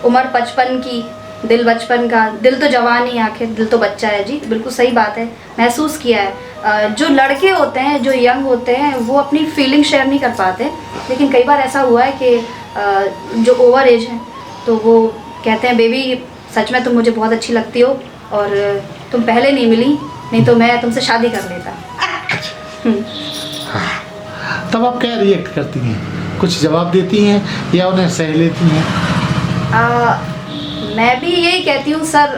उम्र 55 की, दिल बचपन का। दिल तो जवान ही, आखिर दिल तो बच्चा है जी। बिल्कुल सही बात है, महसूस किया है। जो लड़के होते हैं, जो यंग होते हैं, वो अपनी फीलिंग शेयर नहीं कर पाते, लेकिन कई बार ऐसा हुआ है कि जो ओवर एज हैं तो वो कहते हैं बेबी सच में तुम मुझे बहुत अच्छी लगती हो और तुम पहले नहीं मिली, नहीं तो मैं तुमसे शादी कर लेता। हाँ। तब आप क्या रिएक्ट करती हैं? कुछ जवाब देती हैं या उन्हें सह लेती हैं? मैं भी यही कहती हूँ सर,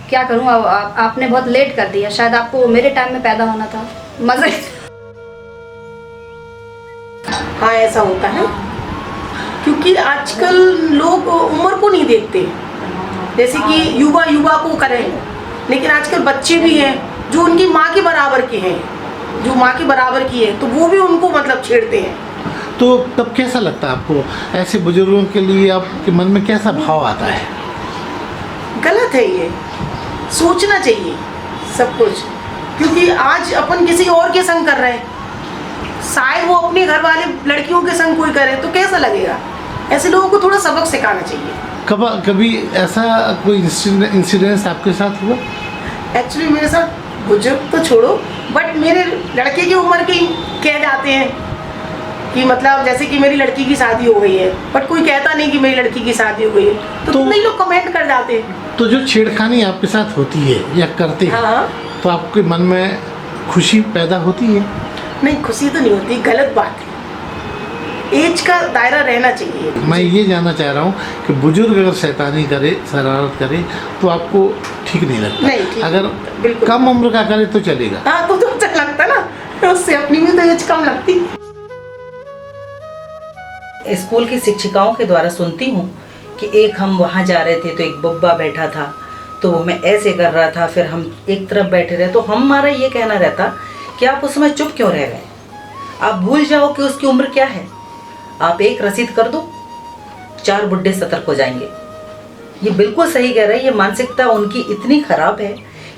क्या करूँ, आपने बहुत लेट कर दिया, शायद आपको मेरे टाइम में पैदा होना था। मज़े। हाँ ऐसा होता है, क्योंकि आजकल लोग उम्र को नहीं देखते। जैसे कि युवा को करें, लेकिन आजकल बच्चे भी हैं जो उनकी माँ के बराबर के हैं, जो माँ के बराबर की है, तो वो भी उनको मतलब छेड़ते हैं। तो तब कैसा लगता है आपको? ऐसे बुजुर्गों के लिए आपके मन में कैसा भाव आता है? गलत है ये, सोचना चाहिए सब कुछ, क्योंकि आज अपन किसी और के संग कर रहे हैं, शायद वो अपने घर वाले लड़कियों के संग कोई करे तो कैसा लगेगा। ऐसे लोगों को थोड़ा सबक सिखाना चाहिए। कभी ऐसा कोई इंसिडेंस आपके साथ हुआ? एक्चुअली मेरे साथ बुजुर्ग तो छोड़ो, बट मेरे लड़के की उम्र के कह जाते हैं कि मतलब जैसे कि मेरी लड़की की शादी हो गई है, बट कोई कहता नहीं कि मेरी लड़की की शादी हो गई है, तो कितने लोग कमेंट कर जाते हैं। तो जो छेड़खानी आपके साथ होती है या करते हैं, हाँ, तो आपके मन में खुशी पैदा होती है? नहीं, खुशी तो नहीं होती, गलत बात है। एज का दायरा रहना चाहिए। मैं ये जानना चाह रहा हूँ कि बुजुर्ग अगर शैतानी करे, शरारत करे, तो आपको ठीक नहीं लगता? नहीं, ठीक अगर बिल्कुल। कम उम्र का करे तो चलेगा? हाँ तो अच्छा लगता ना, उससे अपनी भी तो एज कम लगती। स्कूल की शिक्षिकाओं के द्वारा सुनती हूँ कि एक हम वहाँ जा रहे थे तो एक बब्बा बैठा था, तो मैं ऐसे कर रहा था, फिर हम एक तरफ बैठे रहे, तो हमारा ये कहना रहता कि आप उस समय चुप क्यों रह गए? आप भूल जाओ कि उसकी उम्र क्या है, आप एक रसीद कर दो, 4 बुड्ढे सतर्क हो जाएंगे। ये बिल्कुल सही कह रहे हैं, ये मानसिकता उनकी इतनी खराब है,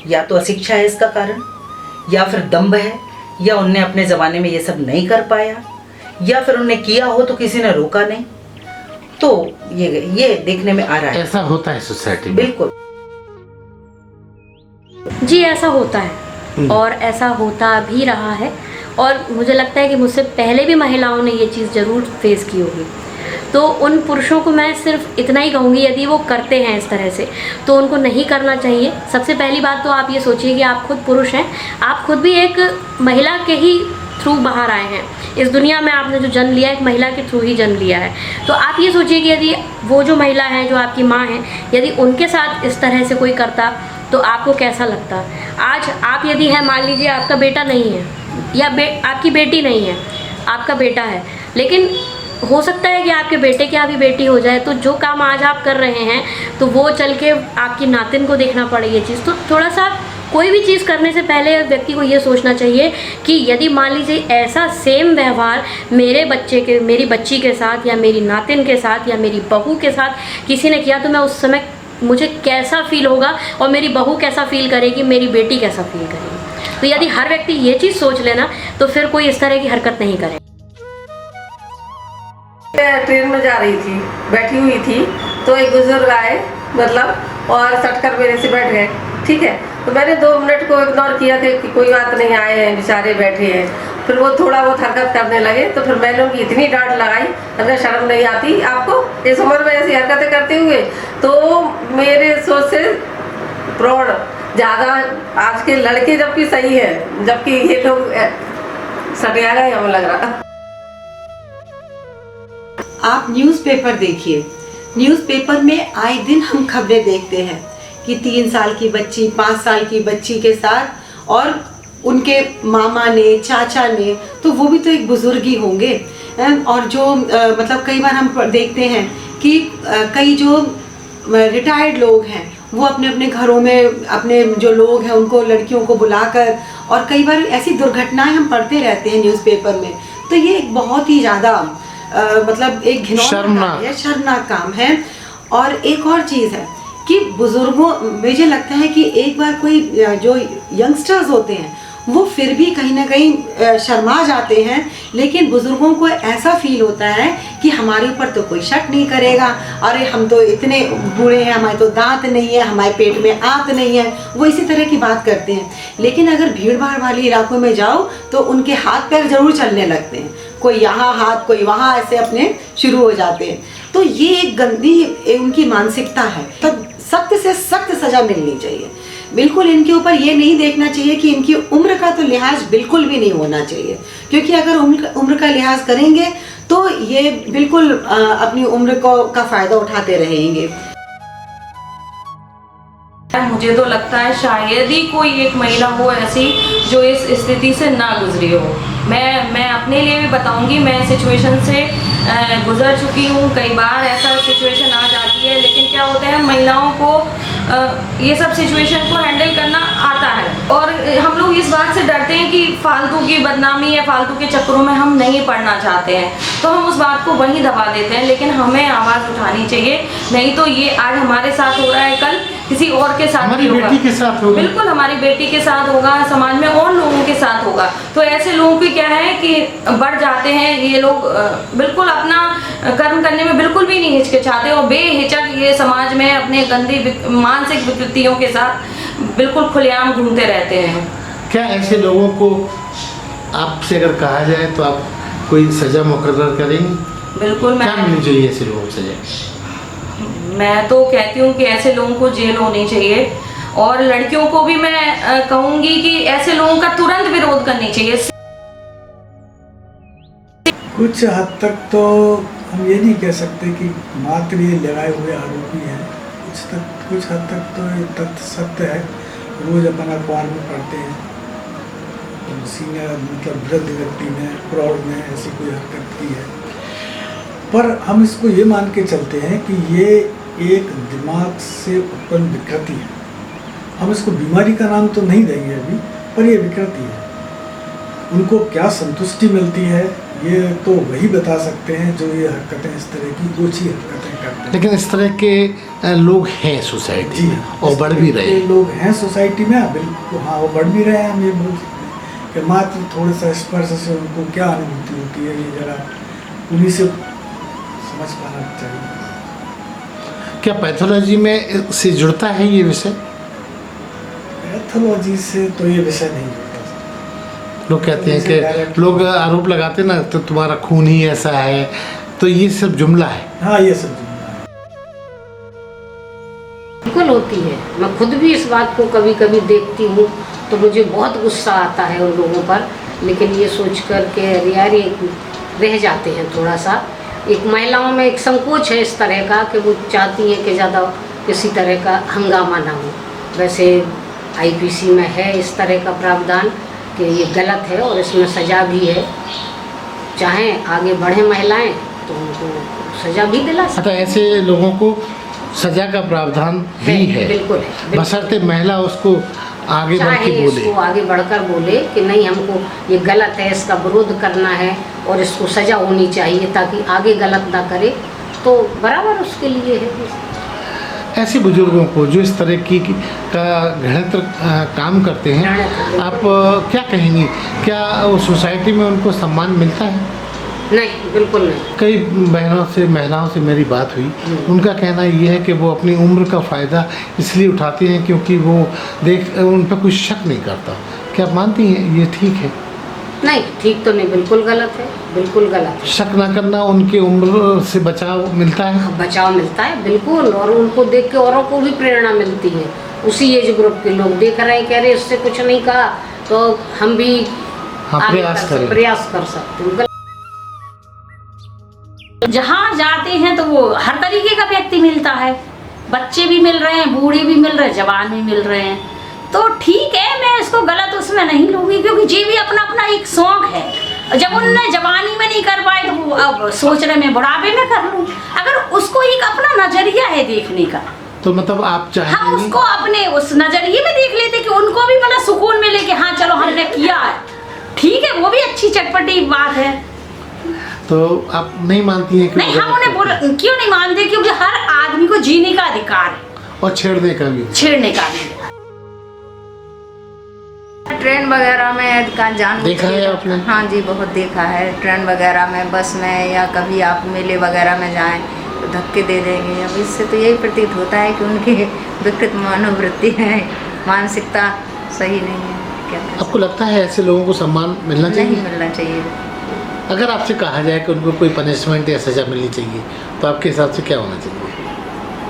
या तो अशिक्षा है इसका कारण, या फिर दंभ है, या उनने अपने ज़माने में ये सब नहीं कर पाया, या फिर उन्होंने किया हो तो किसी ने रोका नहीं। तो ये देखने में आ रहा है। ऐसा होता है सोसाइटी में? बिल्कुल जी, ऐसा होता है और ऐसा होता भी रहा है, और मुझे लगता है कि मुझसे पहले भी महिलाओं ने ये चीज़ ज़रूर फेस की होगी। तो उन पुरुषों को मैं सिर्फ इतना ही कहूँगी, यदि वो करते हैं इस तरह से तो उनको नहीं करना चाहिए। सबसे पहली बात तो आप ये सोचिए कि आप खुद पुरुष हैं, आप खुद भी एक महिला के ही थ्रू बाहर आए हैं इस दुनिया में। आपने जो जन्म लिया है, एक महिला के थ्रू ही जन्म लिया है। तो आप ये सोचिए कि यदि वो जो महिला है, जो आपकी माँ है, यदि उनके साथ इस तरह से कोई करता तो आपको कैसा लगता? आज आप यदि है, मान लीजिए आपका बेटा नहीं है या आपकी बेटी नहीं है, आपका बेटा है, लेकिन हो सकता है कि आपके बेटे की भी बेटी हो जाए, तो जो काम आज आप कर रहे हैं तो वो चल के आपकी नातिन को देखना पड़े ये चीज़। तो थोड़ा सा कोई भी चीज़ करने से पहले व्यक्ति को ये सोचना चाहिए कि यदि मान लीजिए ऐसा सेम व्यवहार मेरे मेरी बच्ची के साथ या मेरी नातिन के साथ या मेरी बहू के साथ किसी ने किया, तो मैं उस समय मुझे कैसा फील होगा और मेरी बहू कैसा फील करेगी, मेरी बेटी कैसा फील करेगी। तो यदि हर व्यक्ति ये चीज़ सोच लेना तो फिर कोई इस तरह की हरकत नहीं करे। ट्रेन में जा रही थी, बैठी हुई थी, तो एक बुजुर्ग आए मतलब और सटकर मेरे से बैठ गए। ठीक है, तो मैंने 2 मिनट को इग्नोर किया कि कोई बात नहीं, आए हैं बेचारे, बैठे हैं। फिर वो थोड़ा बहुत हरकत करने लगे, तो फिर मैंने उनकी इतनी डांट लगाई, अगर शर्म नहीं आती आपको इस उम्र में ऐसी हरकतें करते हुए? तो मेरे सोच से प्रौढ़ ज़्यादा आज के लड़के जबकि सही है, जबकि ये लोग सटिया गए हमें लग रहा। आप न्यूज़पेपर देखिए, न्यूज़पेपर में आए दिन हम खबरें देखते हैं कि 3 साल की बच्ची 5 साल की बच्ची के साथ, और उनके मामा ने, चाचा ने, तो वो भी तो एक बुजुर्ग ही होंगे। और जो मतलब कई बार हम देखते हैं कि कई जो रिटायर्ड लोग हैं वो अपने अपने घरों में अपने जो लोग हैं उनको, लड़कियों को बुलाकर, और कई बार ऐसी दुर्घटनाएं हम पढ़ते रहते हैं न्यूज़पेपर में। तो ये एक बहुत ही ज़्यादा मतलब एक घिनौना शर्मनाक काम है। और एक और चीज़ है कि बुज़ुर्गों, मुझे लगता है कि एक बार कोई जो यंगस्टर्स होते हैं वो फिर भी कहीं ना कहीं शर्मा जाते हैं, लेकिन बुजुर्गों को ऐसा फील होता है कि हमारे ऊपर तो कोई शक नहीं करेगा, अरे हम तो इतने बूढ़े हैं, हमारे तो दांत नहीं है, हमारे पेट में आंत नहीं है, वो इसी तरह की बात करते हैं। लेकिन अगर भीड़ भाड़ वाले इलाकों में जाओ तो उनके हाथ पैर जरूर चलने लगते हैं, कोई यहाँ हाथ कोई वहाँ ऐसे अपने शुरू हो जाते हैं। तो ये एक गंदी उनकी मानसिकता है। तब सख्त से सख्त सजा मिलनी चाहिए। बिल्कुल इनके ऊपर ये नहीं देखना चाहिए कि इनकी उम्र का तो लिहाज बिल्कुल भी नहीं होना चाहिए, क्योंकि अगर उम्र का लिहाज करेंगे तो ये बिल्कुल अपनी उम्र का फ़ायदा उठाते रहेंगे। मुझे तो लगता है शायद ही कोई एक महिला हो ऐसी जो इस स्थिति से ना गुजरी हो। मैं अपने लिए भी बताऊंगी, मैं सिचुएशन से गुजर चुकी हूँ। कई बार ऐसा सिचुएशन आ जाती है, लेकिन क्या होता है महिलाओं को ये सब सिचुएशन को हैंडल करना आता है, और हम लोग इस बात से डरते हैं कि फालतू की बदनामी या फालतू के चक्करों में हम नहीं पड़ना चाहते हैं, तो हम उस बात को वहीं दबा देते हैं। लेकिन हमें आवाज़ उठानी चाहिए, नहीं तो ये आज हमारे साथ हो रहा है, कल किसी और के साथ भी होगा, बेटी के साथ होगा, बिल्कुल हमारी बेटी के साथ होगा, समाज में और लोगों के साथ होगा। तो ऐसे लोगों की क्या है कि बढ़ जाते हैं ये लोग, बिल्कुल अपना कर्म करने में बिल्कुल भी नहीं हिचकिचाते और बेहिचक ये समाज में अपने गंदी मानसिक विकृतियों के साथ बिल्कुल खुलेआम घूमते रहते हैं। क्या ऐसे लोगों को आपसे अगर कहा जाए तो आप कोई सजा मुकर्रर करेंगे? बिल्कुल। क्या मिलनी चाहिए ऐसे लोगों को सजा? मैं तो कहती हूँ कि ऐसे लोगों को जेल होनी चाहिए, और लड़कियों को भी मैं कहूँगी कि ऐसे लोगों का तुरंत विरोध करनी चाहिए। कुछ हद तक तो हम ये नहीं कह सकते कि मात्र ये लगाए हुए आरोपी हैं, कुछ हद तक तो ये तथ्य सत्य है। रोज़ अपन अखबार में पढ़ते हैं तो सीनियर मतलब वृद्ध व्यक्ति ने प्रौढ़ ने ऐसी कोई हरकत की है, पर हम इसको ये मान के चलते हैं कि ये एक दिमाग से उत्पन्न विकृति है। हम इसको बीमारी का नाम तो नहीं देंगे अभी, पर ये विकृति है। उनको क्या संतुष्टि मिलती है ये तो वही बता सकते हैं जो ये हरकतें इस तरह की ओछी हरकतें करते हैं। लेकिन इस तरह के लोग हैं सोसाइटी में और बढ़ भी रहे हैं। लोग हैं सोसाइटी में, बिल्कुल हाँ, वो बढ़ भी रहे हैं। हम ये बोल सकते हैं कि मात्र थोड़ा सा स्पर्श से उनको क्या अनुभूति होती है, ये जरा उन्हीं से समझ पाना चाहिए। क्या पैथोलॉजी में से जुड़ता है ये विषय? पैथोलॉजी से तो ये विषय नहीं जुड़ता। लोग कहते हैं कि लोग आरोप लगाते ना तो तुम्हारा खून ही ऐसा है, तो ये सब जुमला है। हाँ, ये सब जुमला है। बिल्कुल होती है। मैं खुद भी इस बात को कभी कभी देखती हूँ तो मुझे बहुत गुस्सा आता है उन लोगों पर, लेकिन ये सोच कर के यार ये रह जाते हैं थोड़ा सा। एक महिलाओं में एक संकोच है इस तरह का कि वो चाहती हैं कि ज़्यादा किसी तरह का हंगामा ना हो। वैसे आईपीसी में है इस तरह का प्रावधान कि ये गलत है और इसमें सज़ा भी है। चाहे आगे बढ़े महिलाएं तो उनको सज़ा भी दिला सकते हैं। ऐसे लोगों को सज़ा का प्रावधान भी है, बिल्कुल है, बशर्ते महिला उसको आगे बढ़ के बोले, इसको आगे बढ़कर बोले कि नहीं हमको ये गलत है, इसका विरोध करना है और इसको सज़ा होनी चाहिए ताकि आगे गलत ना करे, तो बराबर उसके लिए है। ऐसे बुजुर्गों को जो इस तरह की का घृणित काम करते हैं, आप क्या कहेंगी? क्या वो सोसाइटी में उनको सम्मान मिलता है? नहीं, बिल्कुल नहीं। कई बहनों से महिलाओं से मेरी बात हुई, उनका कहना ये है कि वो अपनी उम्र का फ़ायदा इसलिए उठाती हैं क्योंकि वो उन पर कुछ शक नहीं करता। क्या आप मानती हैं ये ठीक है? नहीं, ठीक तो नहीं, बिल्कुल गलत है, बिल्कुल गलत है। शक ना करना उनकी उम्र से बचाव मिलता है? बचाव मिलता है बिल्कुल, और उनको देख के औरों को भी प्रेरणा मिलती है। उसी एज ग्रुप के लोग देख रहे हैं, कह रहे इससे कुछ नहीं कहा तो हम भी प्रयास कर सकते हैं। जहाँ जाते हैं तो वो हर तरीके का व्यक्ति मिलता है, बच्चे भी मिल रहे हैं, बूढ़े भी मिल रहे हैं, जवान भी मिल रहे हैं, तो ठीक है, मैं इसको गलत उसमें नहीं लूँगी, क्योंकि ये भी अपना अपना एक शौक है। जब उनने जवानी में नहीं कर पाए तो वो अब सोच रहे मैं बुढ़ापे में कर लूँ। अगर उसको एक अपना नजरिया है देखने का, तो मतलब आप चाहेंगे हम उसको अपने उस नजरिए में देख लेते कि उनको भी मतलब सुकून मिले कि हाँ चलो हमने किया है, ठीक है, वो भी अच्छी चटपटी बात है। तो आप नहीं मानती हैं कि नहीं, हम उन्हें क्यों नहीं मानते? क्योंकि हर आदमी को जीने का अधिकार है और छेड़ने का भी ट्रेन वगैरह में का जान देखा है आपने? हाँ जी, बहुत देखा है। ट्रेन वगैरह में, बस में, या कभी आप मेले वगैरह में जाएं तो धक्के दे देंगे। अब इससे तो यही प्रतीत होता है कि उनकी विकृत मनोवृत्ति है, मानसिकता सही नहीं है। क्या कर आपको लगता है ऐसे लोगों को सम्मान मिलना सकते हैं? चाहिए? नहीं मिलना चाहिए। अगर आपसे कहा जाए कि उनको कोई पनिशमेंट या सज़ा मिलनी चाहिए तो आपके हिसाब से क्या होना चाहिए?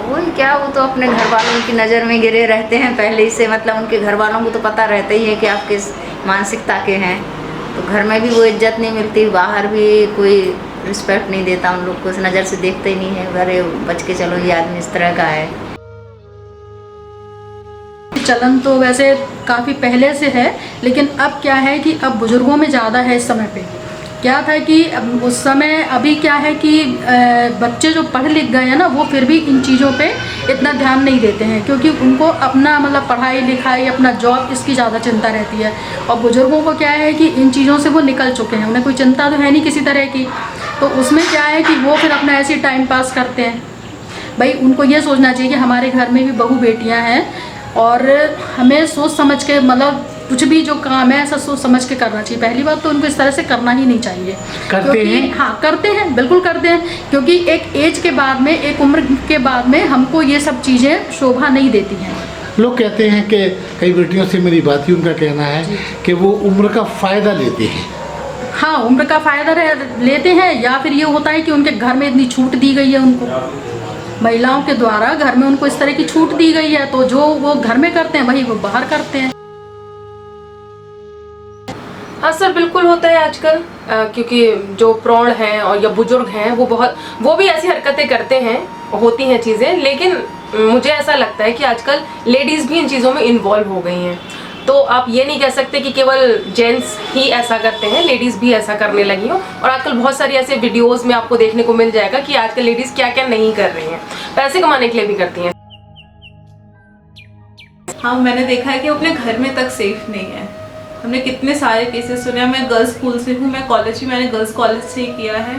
वही क्या, वो तो अपने घर वालों की नज़र में गिरे रहते हैं पहले ही से। मतलब उनके घर वालों को तो पता रहता ही है कि आप किस मानसिकता के हैं, तो घर में भी वो इज्जत नहीं मिलती, बाहर भी कोई रिस्पेक्ट नहीं देता उन लोग को, उस नज़र से देखते ही नहीं है, अरे बच के चलो ये आदमी इस तरह का है। चलन तो वैसे काफ़ी पहले से है, लेकिन अब क्या है कि अब बुज़ुर्गों में ज़्यादा है। इस समय पे क्या था कि उस समय, अभी क्या है कि बच्चे जो पढ़ लिख गए हैं ना, वो फिर भी इन चीज़ों पे इतना ध्यान नहीं देते हैं, क्योंकि उनको अपना मतलब पढ़ाई लिखाई, अपना जॉब, इसकी ज़्यादा चिंता रहती है। और बुज़ुर्गों को क्या है कि इन चीज़ों से वो निकल चुके हैं, उन्हें कोई चिंता तो है नहीं किसी तरह की, तो उसमें क्या है कि वो फिर अपना ऐसे टाइम पास करते हैं। भाई उनको ये सोचना चाहिए कि हमारे घर में भी बहू बेटियाँ हैं और हमें सोच समझ के, मतलब कुछ भी जो काम है ऐसा सोच समझ के करना चाहिए। पहली बात तो उनको इस तरह से करना ही नहीं चाहिए। करते हैं? हाँ करते हैं, बिल्कुल करते हैं, क्योंकि एक एज के बाद में, एक उम्र के बाद में हमको ये सब चीज़ें शोभा नहीं देती हैं। लोग कहते हैं कि कई बेटियों से मेरी बात ही, उनका कहना है कि वो उम्र का फ़ायदा लेते हैं। हाँ, उम्र का फ़ायदा लेते हैं, या फिर ये होता है कि उनके घर में इतनी छूट दी गई है उनको, महिलाओं के द्वारा घर में उनको इस तरह की छूट दी गई है, तो जो वो घर में करते हैं वही वो बाहर करते हैं। हाँ सर, बिल्कुल होता है आजकल, क्योंकि जो प्रौढ़ हैं और या बुजुर्ग हैं वो भी ऐसी हरकतें करते हैं, होती हैं चीज़ें, लेकिन मुझे ऐसा लगता है कि आजकल लेडीज़ भी इन चीज़ों में इन्वॉल्व हो गई हैं। तो आप ये नहीं कह सकते कि केवल जेंट्स ही ऐसा करते हैं, लेडीज़ भी ऐसा करने लगी हो। और आजकल बहुत सारी ऐसे वीडियोज़ में आपको देखने को मिल जाएगा कि आजकल लेडीज़ क्या क्या नहीं कर रही हैं, पैसे कमाने के लिए भी करती हैं। हाँ, मैंने देखा है कि अपने घर में तक सेफ नहीं है। हमने कितने सारे केसेस सुने। मैं गर्ल्स स्कूल से हूँ, मैं कॉलेज भी मैंने गर्ल्स कॉलेज से ही किया है,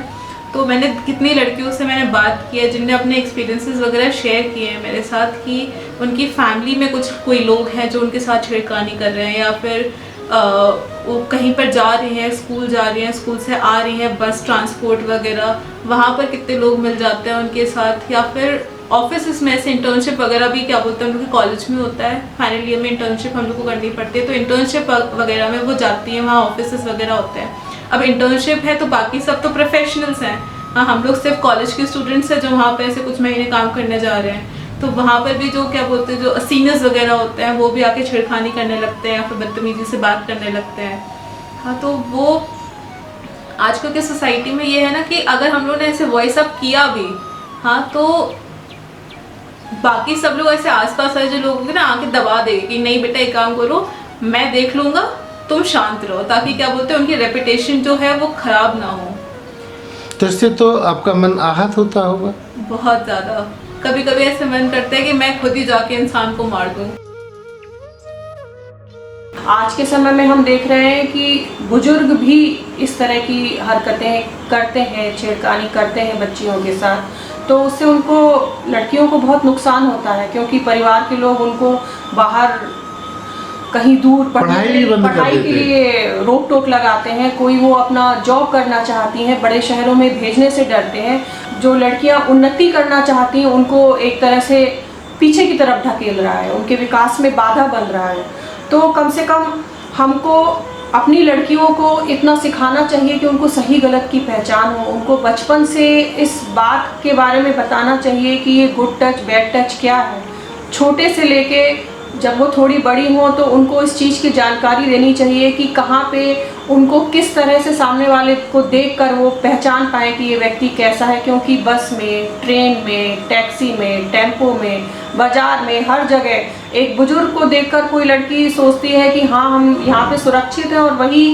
तो मैंने कितनी लड़कियों से मैंने बात की है जिनने अपने एक्सपीरियंसेस वगैरह शेयर किए हैं मेरे साथ, कि उनकी फैमिली में कोई लोग हैं जो उनके साथ छेड़खानी कर रहे हैं, या फिर वो कहीं पर जा रही हैं, स्कूल जा रही हैं, स्कूल से आ रही हैं, बस ट्रांसपोर्ट वगैरह, वहाँ पर कितने लोग मिल जाते हैं उनके साथ। या फिर ऑफिस में ऐसे इंटर्नशिप वगैरह भी, क्या बोलते हैं, हम लोग के कॉलेज में होता है, फाइनल ईयर में इंटर्नशिप हम लोग को करनी पड़ती है, तो इंटर्नशिप वगैरह में वो जाती हैं, वहाँ ऑफिस वगैरह होते हैं। अब इंटर्नशिप है तो बाकी सब तो प्रोफेशनल्स हैं, हाँ हम लोग सिर्फ कॉलेज के स्टूडेंट्स हैं जो वहाँ पे ऐसे कुछ महीने काम करने जा रहे हैं। तो वहाँ पर भी जो क्या बोलते हैं, जो सीनियर्स वगैरह होते हैं वो भी आके छेड़खानी करने लगते हैं या फिर बदतमीजी से बात करने लगते हैं। हाँ, तो वो आजकल के सोसाइटी में ये है ना कि अगर हम लोग ने ऐसे वॉइस अप किया भी, हाँ, तो बाकी सब लोग ऐसे आसपास वाले जो लोग होंगे ना, आके दबा देंगे कि नहीं बेटा एक काम करो, मैं देख लूँगा, तुम शांत रहो, ताकि क्या बोलते हैं उनकी रेपुटेशन जो है वो खराब ना हो। तो इससे तो आपका मन आहत होता होगा? बहुत ज़्यादा, कभी कभी ऐसे मन करता है कि मैं खुद ही जाके इंसान को मार दूँ। आज के समय में हम देख रहे हैं कि बुजुर्ग भी इस तरह की हरकतें करते हैं, छेड़खानी करते हैं बच्चियों के साथ, तो उससे उनको, लड़कियों को बहुत नुकसान होता है, क्योंकि परिवार के लोग उनको बाहर कहीं दूर पढ़ाई के लिए रोक टोक लगाते हैं। कोई वो अपना जॉब करना चाहती हैं, बड़े शहरों में भेजने से डरते हैं। जो लड़कियां उन्नति करना चाहती हैं उनको एक तरह से पीछे की तरफ ढकेल रहा है, उनके विकास में बाधा बन रहा है। तो कम से कम हमको अपनी लड़कियों को इतना सिखाना चाहिए कि उनको सही गलत की पहचान हो, उनको बचपन से इस बात के बारे में बताना चाहिए कि ये गुड टच बैड टच क्या है। छोटे से लेके जब वो थोड़ी बड़ी हो तो उनको इस चीज़ की जानकारी देनी चाहिए कि कहाँ पे उनको किस तरह से सामने वाले को देखकर वो पहचान पाए कि ये व्यक्ति कैसा है, क्योंकि बस में, ट्रेन में, टैक्सी में, टेम्पो में, बाज़ार में, हर जगह एक बुजुर्ग को देखकर कोई लड़की सोचती है कि हाँ हम यहाँ पे सुरक्षित हैं, और वही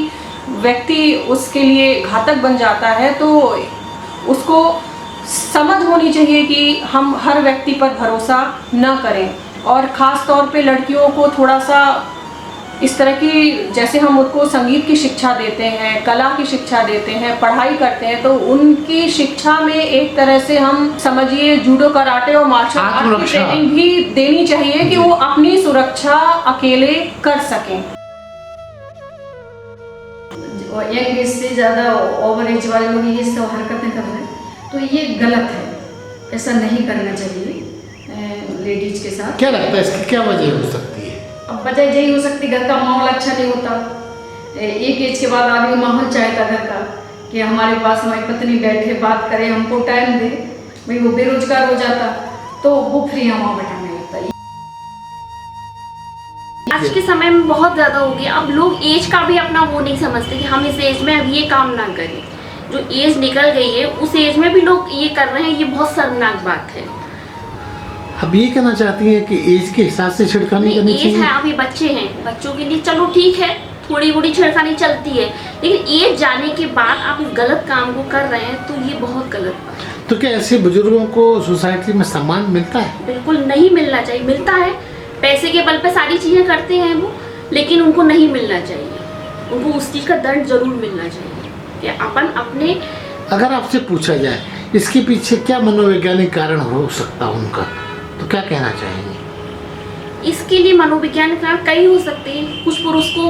व्यक्ति उसके लिए घातक बन जाता है। तो उसको समझ होनी चाहिए कि हम हर व्यक्ति पर भरोसा न करें, और ख़ास तौर पे लड़कियों को थोड़ा सा इस तरह की, जैसे हम उनको संगीत की शिक्षा देते हैं, कला की शिक्षा देते हैं, पढ़ाई करते हैं, तो उनकी शिक्षा में एक तरह से हम समझिए जूडो, कराटे और मार्शल आर्ट की ट्रेनिंग भी देनी चाहिए कि वो अपनी सुरक्षा अकेले कर सकें। और यंग एज से ज़्यादा ओवर एज वाले लोग ये सब हरकतें कर रहे हैं, तो ये गलत है, ऐसा नहीं करना चाहिए लेडीज के साथ। क्या लगता है इसकी क्या वजह हो सकती है? अब वजह यही हो सकती है घर का माहौल अच्छा नहीं होता, एक एज के बाद आदमी माहौल चाहता घर का कि हमारे पास हमारी पत्नी बैठे बात करे, हमको टाइम दे, भाई वो बेरोजगार हो जाता तो वो फ्री हवा बैठाने लगता है। आज के समय में बहुत ज़्यादा हो गया, अब लोग एज का भी अपना वो नहीं समझते कि हम इस एज में अब ये काम ना करें। जो एज निकल गई है उस एज में भी लोग ये कर रहे हैं, ये बहुत शर्मनाक बात है। अब ये कहना चाहती है कि एज के हिसाब से छिड़कानी करनी एज चाहिए? है, अभी बच्चे हैं, बच्चों के लिए चलो ठीक है, थोड़ी बड़ी छिड़कानी चलती है, लेकिन एज जाने के बाद आप इस गलत काम को कर रहे हैं तो ये बहुत गलत बात है। तो क्या ऐसे बुजुर्गों को सोसाइटी में सम्मान मिलता है? बिल्कुल नहीं मिलना चाहिए। मिलता है, पैसे के बल पे सारी चीज़ें करते हैं वो, लेकिन उनको नहीं मिलना चाहिए, उनको उस चीज़ का दंड जरूर मिलना चाहिए कि अपन अपने। अगर आपसे पूछा जाए इसके पीछे क्या मनोवैज्ञानिक कारण हो सकता है उनका, तो क्या कहना चाहेंगे? इसके लिए मनोवैज्ञानिक कारण कई हो सकते हैं। कुछ पुरुष को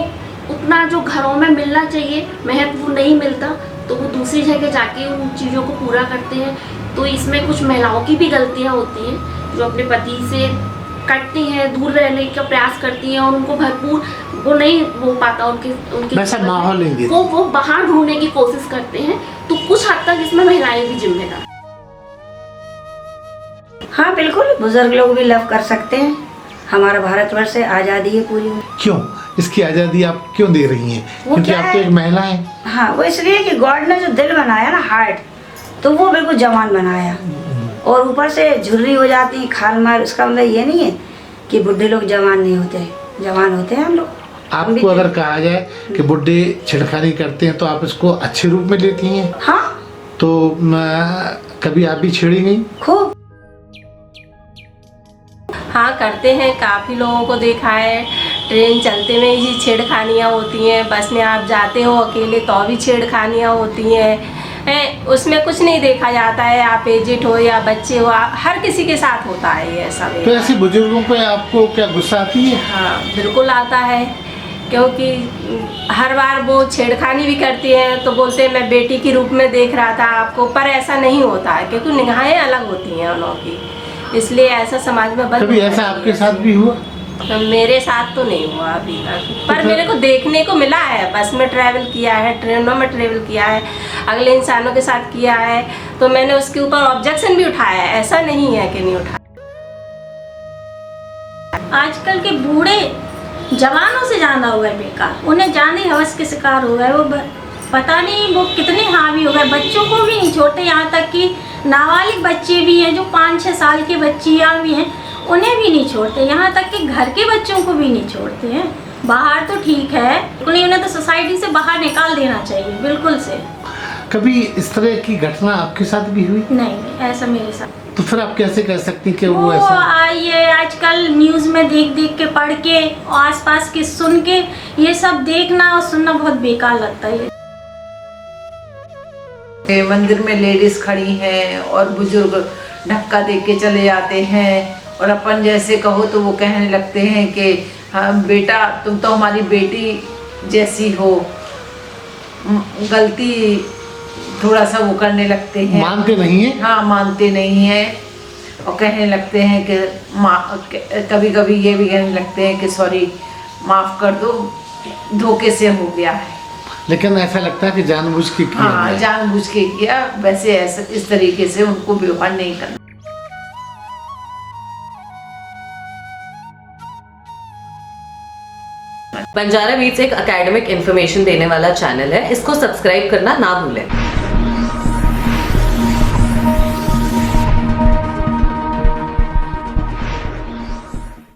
उतना जो घरों में मिलना चाहिए महत्व नहीं मिलता, तो वो दूसरी जगह जाके उन चीज़ों को पूरा करते हैं। तो इसमें कुछ महिलाओं की भी गलतियाँ होती हैं जो अपने पति से कटती हैं, दूर रहने का प्रयास करती हैं और उनको भरपूर वो नहीं हो पाता, उनके वैसा माहौल नहीं देती, वो बाहर ढूंढने की कोशिश करते हैं। तो कुछ हद तक इसमें महिलाएं भी जिम्मेदार। हाँ बिल्कुल, बुजुर्ग लोग भी लव कर सकते हैं। हमारा भारतवर्ष है, आज़ादी है पूरी। क्यों इसकी आज़ादी आप क्यों दे रही हैं? क्योंकि आप तो एक महिला हैं। हाँ, वो इसलिए कि गॉड ने जो दिल बनाया ना, हार्ट, तो वो बिल्कुल जवान बनाया, और ऊपर से झुर्री हो जाती खाल मार। उसका मतलब ये नहीं है कि बुढ़े लोग जवान नहीं होते, जवान होते हैं हम लोग। आपको अगर कहा जाए कि बुढ़े छिड़खानी करते हैं तो आप इसको अच्छे रूप में लेती हैं? हाँ। तो कभी आप भी छेड़ी नहीं? खूब। हाँ करते हैं, काफ़ी लोगों को देखा है। ट्रेन चलते में ही छेड़खानियाँ होती हैं, बस में आप जाते हो अकेले तो भी छेड़खानियाँ होती हैं। उसमें कुछ नहीं देखा जाता है, आप एजेड हो या बच्चे हो, हर किसी के साथ होता है ये ऐसा। तो ऐसे बुजुर्गों पे आपको क्या गुस्सा आती है? हाँ बिल्कुल आता है, क्योंकि हर बार वो छेड़खानी भी करती हैं तो बोलते हैं मैं बेटी के रूप में देख रहा था आपको, पर ऐसा नहीं होता है क्योंकि निगाहें अलग होती हैं उन लोगों की, इसलिए ऐसा समाज में बस। कभी ऐसा आपके साथ भी हुआ? तो मेरे साथ तो नहीं हुआ अभी तक, पर मेरे को देखने को मिला है। बस में ट्रैवल किया है, ट्रेनों में ट्रैवल किया है, अगले इंसानों के साथ किया है, तो मैंने उसके ऊपर ऑब्जेक्शन भी उठाया है, ऐसा नहीं है कि नहीं उठाया। आजकल के बूढ़े जवानों से ज़्यादा हो गए बेकार, उन्हें जाने हवस के शिकार हो गए। वो पता नहीं वो कितने हावी हो गए, बच्चों को भी नहीं छोड़ते, यहाँ तक कि नाबालिग बच्चे भी हैं जो 5-6 साल की बच्चियाँ भी हैं, उन्हें भी नहीं छोड़ते, यहाँ तक कि घर के बच्चों को भी नहीं छोड़ते हैं। बाहर तो ठीक है, उन्हें तो सोसाइटी से बाहर निकाल देना चाहिए बिल्कुल से। कभी इस तरह की घटना आपके साथ भी हुई? नहीं, ऐसा मेरे साथ। तो फिर आप कैसे कह सकती कि वो वो ऐसा? ये आजकल न्यूज़ में देख के, पढ़ के, आसपास के सुन के, ये सब देखना और सुनना बहुत बेकार लगता है। मंदिर में लेडीज खड़ी हैं और बुजुर्ग धक्का दे के चले जाते हैं, और अपन जैसे कहो तो वो कहने लगते हैं कि हाँ बेटा तुम तो हमारी बेटी जैसी हो। गलती थोड़ा सा वो करने लगते हैं, मानते नहीं है। हाँ मानते नहीं हैं, और कहने लगते हैं कि कभी कभी ये भी कहने लगते हैं कि सॉरी माफ़ कर दो, धोखे से हो गया है। लेकिन ऐसा लगता है कि जानबूझ के किया। हाँ जानबूझ के किया, वैसे ऐसा इस तरीके से उनको व्यवहार नहीं करना। बंजारा बीट्स एक एकेडमिक इन्फॉर्मेशन देने वाला चैनल है, इसको सब्सक्राइब करना ना भूलें।